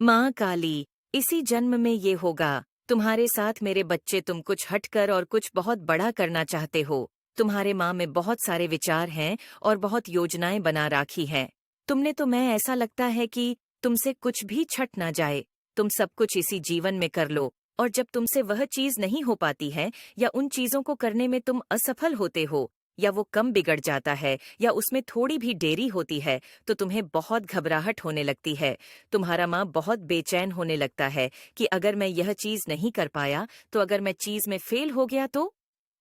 माँ काली, इसी जन्म में ये होगा। तुम्हारे साथ मेरे बच्चे तुम कुछ हटकर और कुछ बहुत बड़ा करना चाहते हो। तुम्हारे माँ में बहुत सारे विचार हैं और बहुत योजनाएं बना राखी हैं। तुमने तो मैं ऐसा लगता है कि तुमसे कुछ भी छट ना जाए। तुम सब कुछ इसी जीवन में कर लो और जब तुमसे वह चीज नहीं हो पाती है या उन चीजों को करने में तुम असफल होते हो या वो कम बिगड़ जाता है या उसमें थोड़ी भी देरी होती है तो तुम्हें बहुत घबराहट होने लगती है। तुम्हारा माँ बहुत बेचैन होने लगता है कि अगर मैं यह चीज नहीं कर पाया तो अगर मैं चीज में फेल हो गया तो।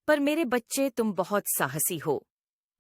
पर मेरे बच्चे तुम बहुत साहसी हो।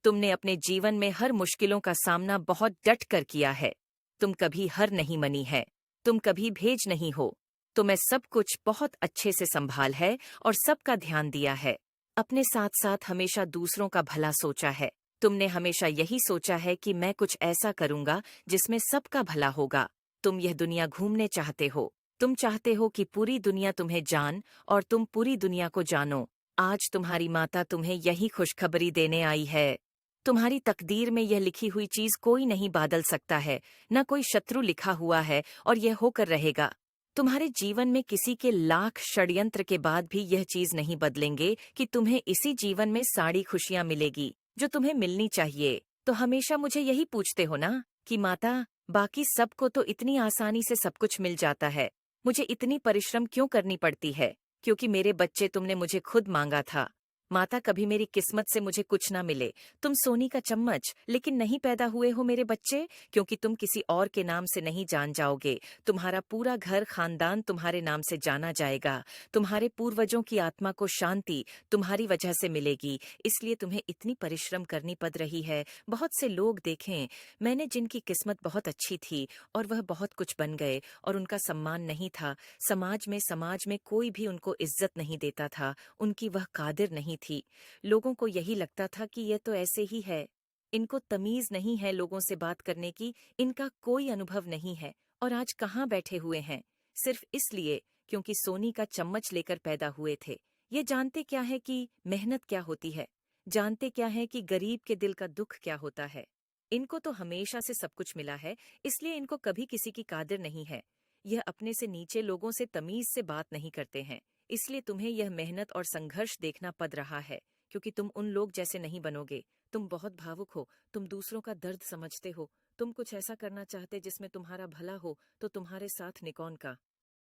तुमने अपने जीवन में हर मुश्किलों का सामना बहुत डट कर किया है। तुम कभी हर नहीं मनी है। तुम कभी भेज नहीं हो। तुम्हें सब कुछ बहुत अच्छे से संभाल है और सबका ध्यान दिया है। अपने साथ साथ हमेशा दूसरों का भला सोचा है। तुमने हमेशा यही सोचा है कि मैं कुछ ऐसा करूंगा जिसमें सबका भला होगा। तुम यह दुनिया घूमने चाहते हो। तुम चाहते हो कि पूरी दुनिया तुम्हें जान और तुम पूरी दुनिया को जानो। आज तुम्हारी माता तुम्हें यही खुशखबरी देने आई है। तुम्हारी तकदीर में यह लिखी हुई चीज कोई नहीं बादल सकता है, न कोई शत्रु लिखा हुआ है और यह होकर रहेगा। तुम्हारे जीवन में किसी के लाख षड्यंत्र के बाद भी यह चीज नहीं बदलेंगे कि तुम्हें इसी जीवन में सारी खुशियां मिलेगी जो तुम्हें मिलनी चाहिए। तो हमेशा मुझे यही पूछते हो ना कि माता, बाकी सबको तो इतनी आसानी से सब कुछ मिल जाता है, मुझे इतनी परिश्रम क्यों करनी पड़ती है? क्योंकि मेरे बच्चे तुमने मुझे खुद मांगा था। माता, कभी मेरी किस्मत से मुझे कुछ ना मिले, तुम सोनी का चम्मच लेकिन नहीं पैदा हुए हो मेरे बच्चे, क्योंकि तुम किसी और के नाम से नहीं जान जाओगे। तुम्हारा पूरा घर खानदान तुम्हारे नाम से जाना जाएगा। तुम्हारे पूर्वजों की आत्मा को शांति तुम्हारी वजह से मिलेगी। इसलिए तुम्हें इतनी परिश्रम करनी पड़ रही है। बहुत से लोग देखें मैंने जिनकी किस्मत बहुत अच्छी थी और वह बहुत कुछ बन गए और उनका सम्मान नहीं था। समाज में कोई भी उनको इज्जत नहीं देता था। उनकी वह कादिर नहीं थी। लोगों को यही लगता था कि ये तो ऐसे ही है। इनको तमीज नहीं है लोगों से बात करने की, इनका कोई अनुभव नहीं है। और आज कहाँ बैठे हुए हैं? सिर्फ इसलिए क्योंकि सोनी का चम्मच लेकर पैदा हुए थे। ये जानते क्या है कि मेहनत क्या होती है? जानते क्या है कि गरीब के दिल का दुख क्या होता है? इनको तो हमेशा से सब कुछ मिला है, इसलिए इनको कभी किसी की कादिर नहीं है। यह अपने से नीचे लोगों से तमीज से बात नहीं करते हैं। इसलिए तुम्हें यह मेहनत और संघर्ष देखना पड़ रहा है, क्योंकि तुम उन लोग जैसे नहीं बनोगे। तुम बहुत भावुक हो, तुम दूसरों का दर्द समझते हो, तुम कुछ ऐसा करना चाहते जिसमें तुम्हारा भला हो, तो तुम्हारे साथ निकॉन का